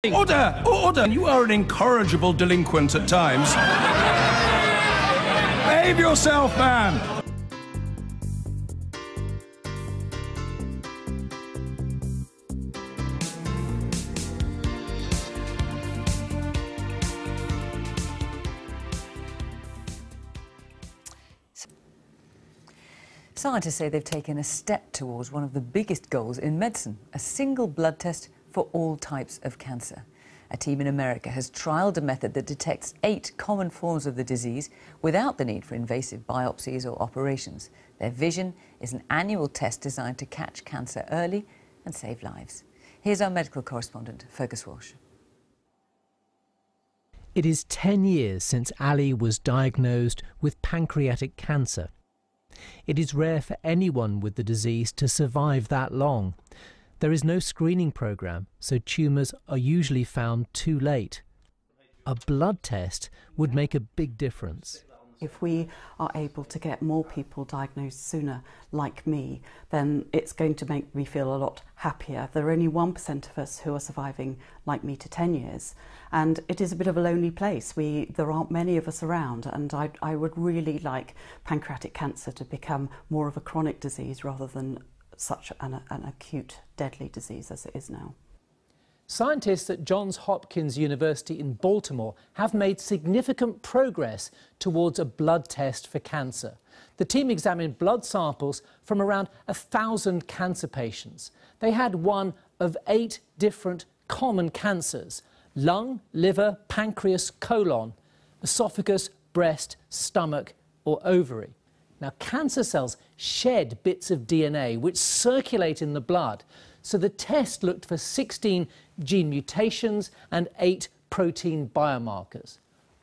Order! Order! You are an incorrigible delinquent at times. Behave yourself, man! Scientists say they've taken a step towards one of the biggest goals in medicine, a single blood test for all types of cancer. A team in America has trialled a method that detects 8 common forms of the disease without the need for invasive biopsies or operations. Their vision is an annual test designed to catch cancer early and save lives. Here's our medical correspondent, Fergus Walsh. It is 10 years since Ali was diagnosed with pancreatic cancer. It is rare for anyone with the disease to survive that long. There is no screening program, so tumours are usually found too late. A blood test would make a big difference. If we are able to get more people diagnosed sooner, like me, then it's going to make me feel a lot happier. There are only 1% of us who are surviving, like me, to 10 years. And it is a bit of a lonely place. There aren't many of us around, and I would really like pancreatic cancer to become more of a chronic disease rather than such an acute, deadly disease as it is now. Scientists at Johns Hopkins University in Baltimore have made significant progress towards a blood test for cancer. The team examined blood samples from around 1,000 cancer patients. They had one of 8 different common cancers: lung, liver, pancreas, colon, esophagus, breast, stomach or ovary. Now, cancer cells shed bits of DNA which circulate in the blood, so the test looked for 16 gene mutations and 8 protein biomarkers.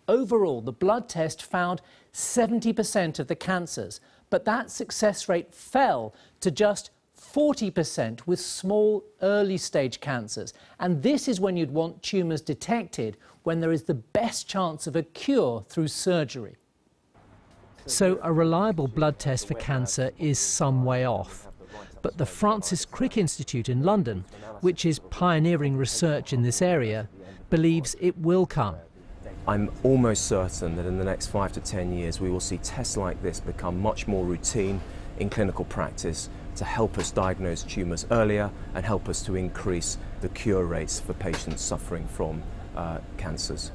Overall, the blood test found 70% of the cancers, but that success rate fell to just 40% with small early-stage cancers. And this is when you'd want tumours detected when there is the best chance of a cure through surgery. So a reliable blood test for cancer is some way off. But the Francis Crick Institute in London, which is pioneering research in this area, believes it will come. I'm almost certain that in the next 5 to 10 years we will see tests like this become much more routine in clinical practice to help us diagnose tumours earlier and help us to increase the cure rates for patients suffering from cancers.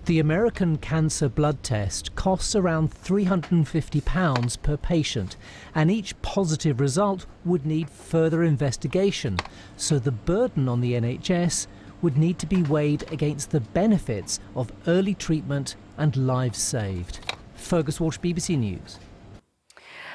The American cancer blood test costs around £350 per patient, and each positive result would need further investigation, so the burden on the NHS would need to be weighed against the benefits of early treatment and lives saved. Fergus Walsh, BBC News.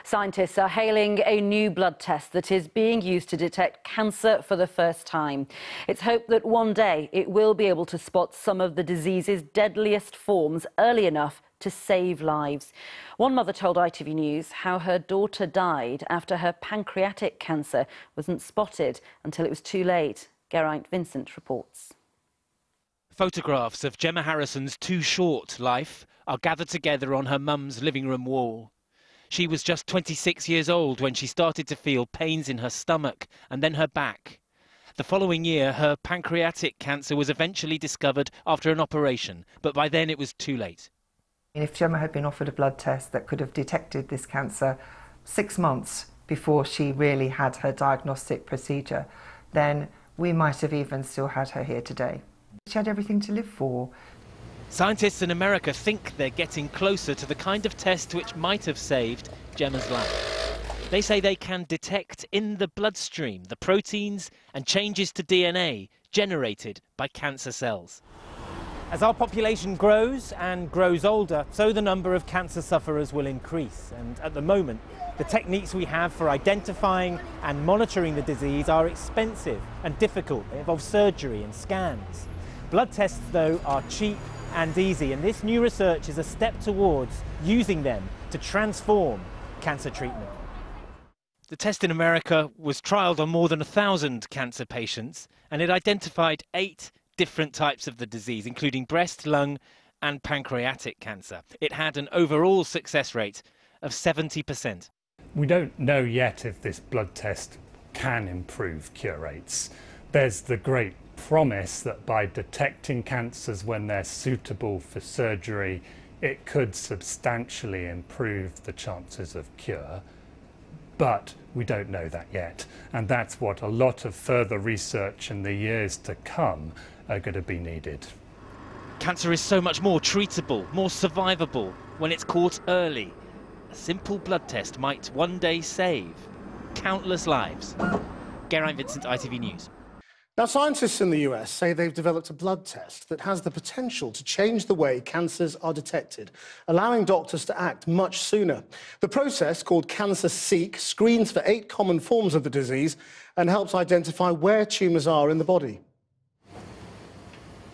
Scientists are hailing a new blood test that is being used to detect cancer for the first time. It's hoped that one day it will be able to spot some of the disease's deadliest forms early enough to save lives. One mother told ITV News how her daughter died after her pancreatic cancer wasn't spotted until it was too late. Geraint Vincent reports. Photographs of Gemma Harrison's too short life are gathered together on her mum's living room wall. She was just 26 years old when she started to feel pains in her stomach and then her back. The following year, her pancreatic cancer was eventually discovered after an operation, but by then it was too late. If Gemma had been offered a blood test that could have detected this cancer 6 months before she really had her diagnostic procedure, then we might have even still had her here today. She had everything to live for. Scientists in America think they're getting closer to the kind of test which might have saved Gemma's life. They say they can detect in the bloodstream the proteins and changes to DNA generated by cancer cells. As our population grows and grows older, so the number of cancer sufferers will increase. And at the moment, the techniques we have for identifying and monitoring the disease are expensive and difficult. They involve surgery and scans. Blood tests, though, are cheap and easy, and this new research is a step towards using them to transform cancer treatment. The test in America was trialled on more than 1,000 cancer patients, and it identified 8 different types of the disease, including breast, lung and pancreatic cancer. It had an overall success rate of 70%. We don't know yet if this blood test can improve cure rates. There's the great promise that by detecting cancers when they're suitable for surgery, it could substantially improve the chances of cure. But we don't know that yet. And that's what a lot of further research in the years to come are going to be needed. Cancer is so much more treatable, more survivable when it's caught early. A simple blood test might one day save countless lives. Geraint Vincent, ITV News. Now, scientists in the US say they've developed a blood test that has the potential to change the way cancers are detected, allowing doctors to act much sooner. The process, called CancerSeek, screens for 8 common forms of the disease and helps identify where tumours are in the body.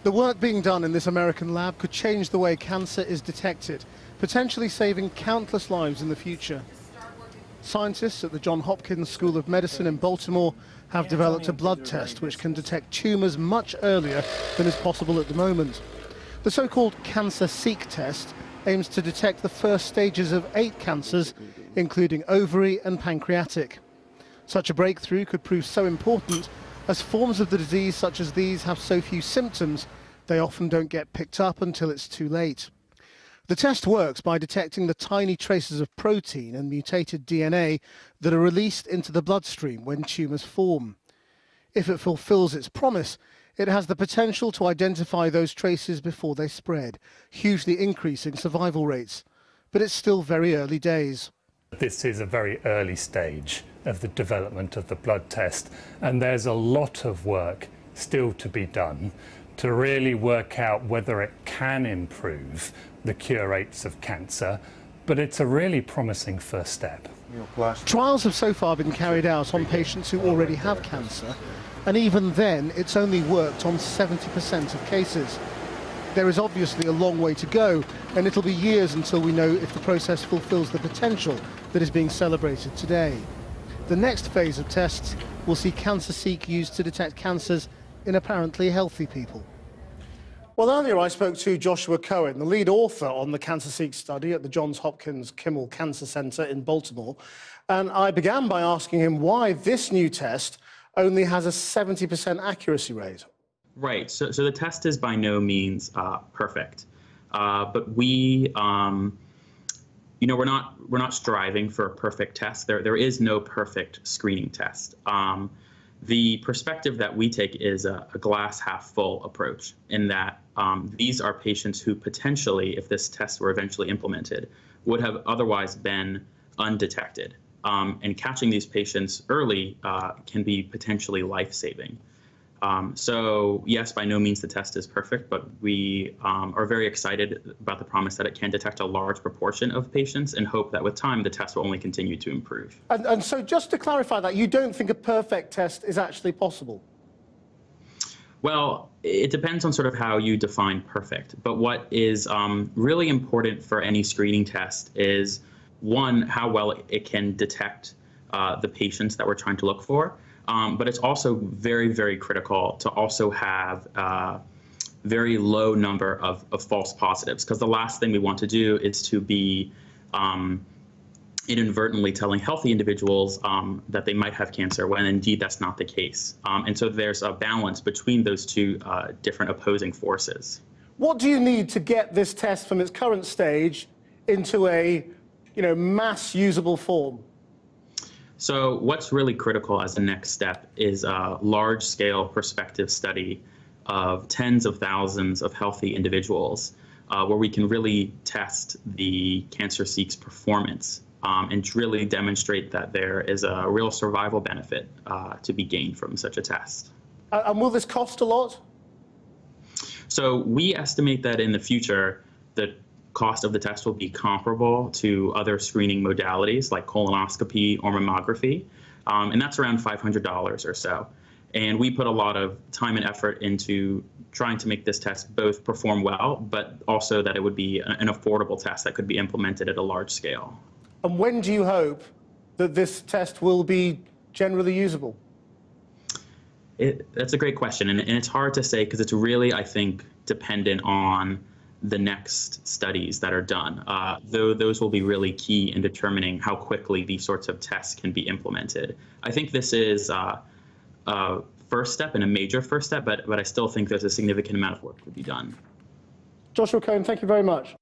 The work being done in this American lab could change the way cancer is detected, potentially saving countless lives in the future. Scientists at the Johns Hopkins School of Medicine in Baltimore have developed a blood test which can detect tumours much earlier than is possible at the moment. The so-called CancerSeek test aims to detect the first stages of 8 cancers, including ovary and pancreatic. Such a breakthrough could prove so important as forms of the disease such as these have so few symptoms, they often don't get picked up until it's too late. The test works by detecting the tiny traces of protein and mutated DNA that are released into the bloodstream when tumours form. If it fulfills its promise, it has the potential to identify those traces before they spread, hugely increasing survival rates. But it's still very early days. This is a very early stage of the development of the blood test, and there's a lot of work still to be done to really work out whether it can improve the cure rates of cancer, but it's a really promising first step. Trials have so far been carried out on patients who already have cancer, and even then it's only worked on 70% of cases. There is obviously a long way to go, and it'll be years until we know if the process fulfills the potential that is being celebrated today. The next phase of tests will see CancerSeek used to detect cancers in apparently healthy people. Well, earlier I spoke to Joshua Cohen, the lead author on the CancerSeek study at the Johns Hopkins Kimmel Cancer Center in Baltimore, and I began by asking him why this new test only has a 70% accuracy rate. Right. So the test is by no means perfect, but we, you know, we're not striving for a perfect test. There is no perfect screening test. The perspective that we take is a glass half full approach, in that these are patients who potentially, if this test were eventually implemented, would have otherwise been undetected. And catching these patients early can be potentially life-saving. So yes, by no means the test is perfect, but we are very excited about the promise that it can detect a large proportion of patients, and hope that with time the test will only continue to improve. And so just to clarify that, you don't think a perfect test is actually possible? Well, it depends on sort of how you define perfect, but what is really important for any screening test is, one, how well it can detect the patients that we're trying to look for. But it's also very, very critical to also have a very low number of false positives, because the last thing we want to do is to be inadvertently telling healthy individuals that they might have cancer, when indeed that's not the case. And so there's a balance between those two different opposing forces. What do you need to get this test from its current stage into a, mass usable form? So what's really critical as the next step is a large-scale prospective study of tens of thousands of healthy individuals, where we can really test the CancerSeek's performance and really demonstrate that there is a real survival benefit to be gained from such a test. And will this cost a lot? So we estimate that in the future, the cost of the test will be comparable to other screening modalities like colonoscopy or mammography, and that's around $500 or so. And we put a lot of time and effort into trying to make this test both perform well, but also that it would be an affordable test that could be implemented at a large scale. And when do you hope that this test will be generally usable? That's a great question, and it's hard to say, because it's really, I think, dependent on the next studies that are done, though those will be really key in determining how quickly these sorts of tests can be implemented. I think this is first step and a major first step, but I still think there's a significant amount of work to be done. Joshua Cohen, thank you very much.